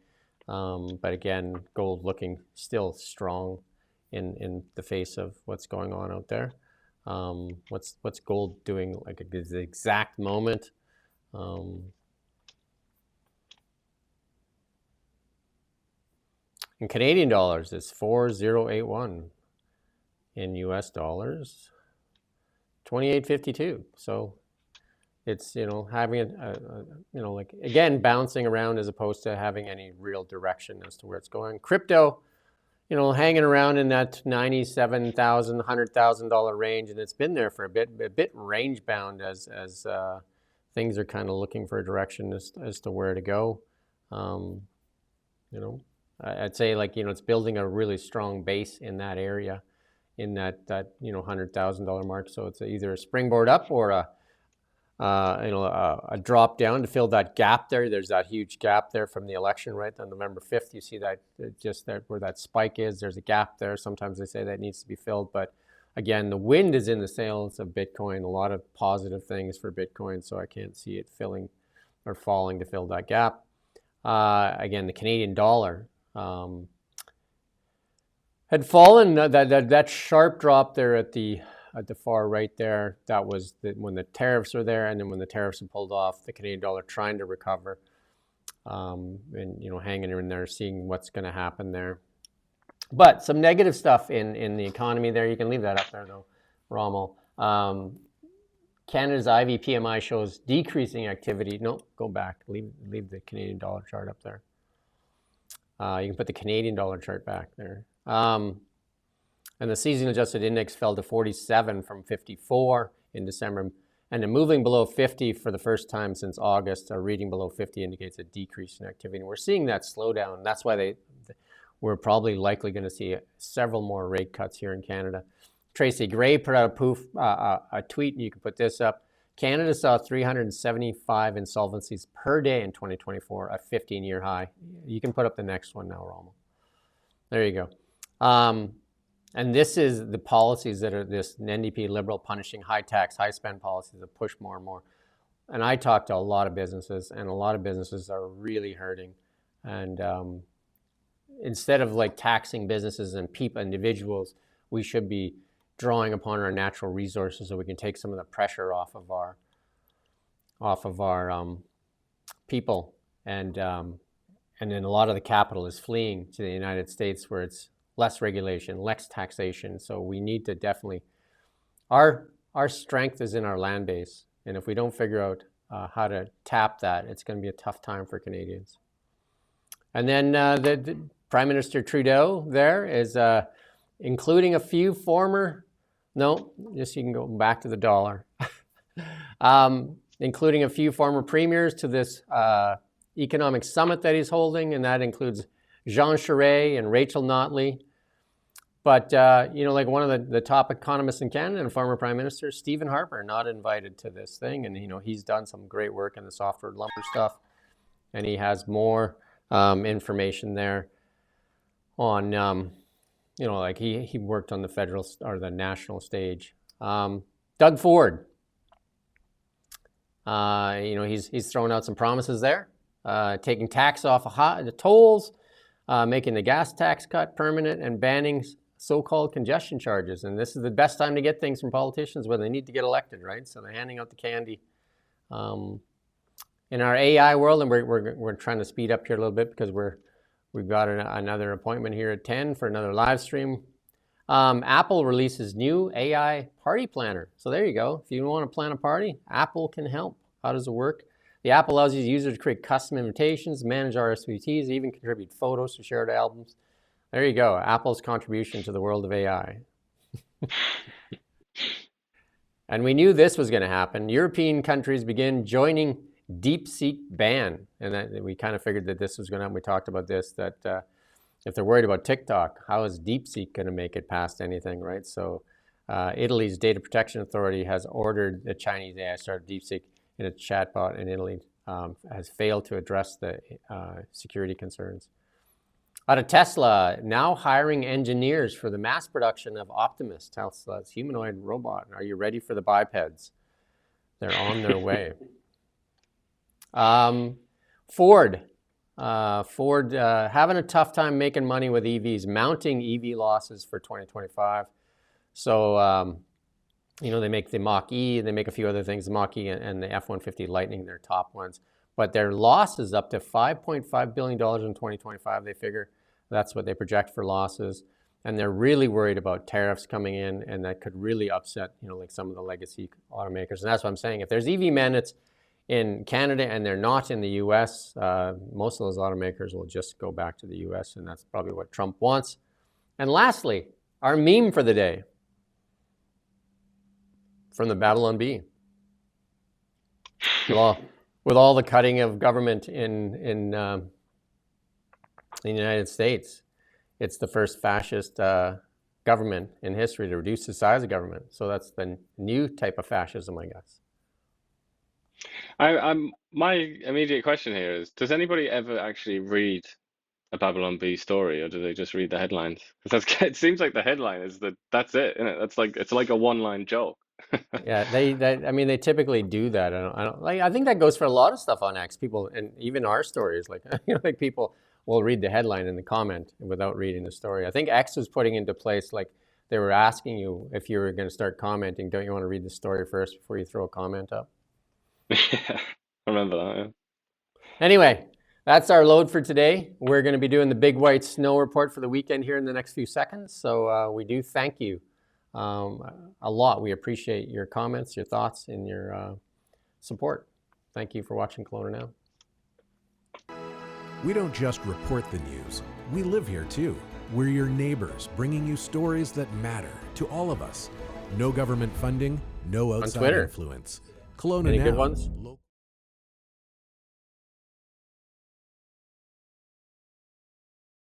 But again, gold looking still strong in the face of what's going on out there. What's gold doing like at the exact moment? In Canadian dollars, it's 4081. In US dollars, 2852. So it's, having like, again, bouncing around as opposed to having any real direction as to where it's going. Crypto, hanging around in that $97,000, $100,000 range, and it's been there for a bit range bound as things are kind of looking for a direction as to where to go. I'd say, like, it's building a really strong base in that area, in that $100,000 mark. So it's either a springboard up or a drop down to fill that gap there. There's that huge gap there from the election, right? On November 5th, you see that just there where that spike is, there's a gap there. Sometimes they say that needs to be filled. But again, the wind is in the sails of Bitcoin, a lot of positive things for Bitcoin. So I can't see it filling or falling to fill that gap. Again, the Canadian dollar had fallen. That sharp drop there at the far right there, that was when the tariffs were there, and then when the tariffs were pulled off, the Canadian dollar trying to recover, and hanging in there, seeing what's going to happen there. But some negative stuff in the economy there. You can leave that up there though, Rommel. Canada's IV PMI shows decreasing activity. No, go back. Leave the Canadian dollar chart up there. You can put the Canadian dollar chart back there. And the seasonal adjusted index fell to 47 from 54 in December. And then moving below 50 for the first time since August, a reading below 50 indicates a decrease in activity. And we're seeing that slow down. That's why we're probably likely going to see several more rate cuts here in Canada. Tracy Gray put out a tweet, and you can put this up. Canada saw 375 insolvencies per day in 2024, a 15-year high. You can put up the next one now, Rommel. There you go. And this is the policies that are this NDP Liberal punishing high tax, high spend policies that push more and more. And I talk to a lot of businesses, and a lot of businesses are really hurting. And instead of like taxing businesses and individuals, we should be drawing upon our natural resources so we can take some of the pressure off of our people. And then a lot of the capital is fleeing to the United States, where it's less regulation, less taxation. So we need to definitely, our strength is in our land base. And if we don't figure out how to tap that, it's going to be a tough time for Canadians. And then the Prime Minister Trudeau there is including a few former, no, just you can go back to the dollar, including a few former premiers to this economic summit that he's holding, and that includes Jean Charest and Rachel Notley. But, like one of the top economists in Canada and former Prime Minister, Stephen Harper, not invited to this thing. And, he's done some great work in the softwood lumber stuff. And he has more information there on, like he worked on the federal or the national stage. Doug Ford, he's throwing out some promises there, taking tax off the tolls, making the gas tax cut permanent, and banning so-called congestion charges. And this is the best time to get things from politicians when they need to get elected, right? So they're handing out the candy. In our AI world, and we're trying to speed up here a little bit because we've got another appointment here at 10 for another live stream. Apple releases new AI party planner. So there you go. If you want to plan a party, Apple can help. How does it work? The app allows these users to create custom invitations, manage RSVPs, even contribute photos to shared albums. There you go, Apple's contribution to the world of AI. And we knew this was going to happen. European countries begin joining DeepSeek ban. And that, we kind of figured that this was going to happen. We talked about this, that if they're worried about TikTok, how is DeepSeek going to make it past anything, right? So Italy's Data Protection Authority has ordered the Chinese AI startup DeepSeek in a chatbot in Italy, has failed to address the security concerns. Out of Tesla, now hiring engineers for the mass production of Optimus, Tesla's humanoid robot. Are you ready for the bipeds? They're on their way. Ford having a tough time making money with EVs, mounting EV losses for 2025. So, they make the Mach-E, they make a few other things, the Mach-E and the F-150 Lightning, their top ones. But their loss is up to $5.5 billion in 2025, they figure. That's what they project for losses. And they're really worried about tariffs coming in, and that could really upset, like some of the legacy automakers. And that's what I'm saying. If there's EV mandates in Canada and they're not in the US, most of those automakers will just go back to the US, and that's probably what Trump wants. And lastly, our meme for the day from the Babylon Bee. With all the cutting of government in the United States, it's the first fascist government in history to reduce the size of government. So that's the new type of fascism, I guess. My immediate question here is, does anybody ever actually read a Babylon Bee story, or do they just read the headlines? Because it seems like the headline is that's it, isn't it? It's like a one-line joke. Yeah, they typically do that. I think that goes for a lot of stuff on X. People, and even our stories, like people will read the headline and the comment without reading the story. I think X was putting into place, like, they were asking you if you were going to start commenting, don't you want to read the story first before you throw a comment up? Yeah, I remember that. Yeah. Anyway, that's our load for today. We're going to be doing the big white snow report for the weekend here in the next few seconds. So we do thank you a lot. We appreciate your comments, your thoughts, and your support. Thank you for watching Kelowna Now. We don't just report the news. We live here too. We're your neighbors, bringing you stories that matter to all of us. No government funding, no outside influence. Kelowna Any Now. good ones?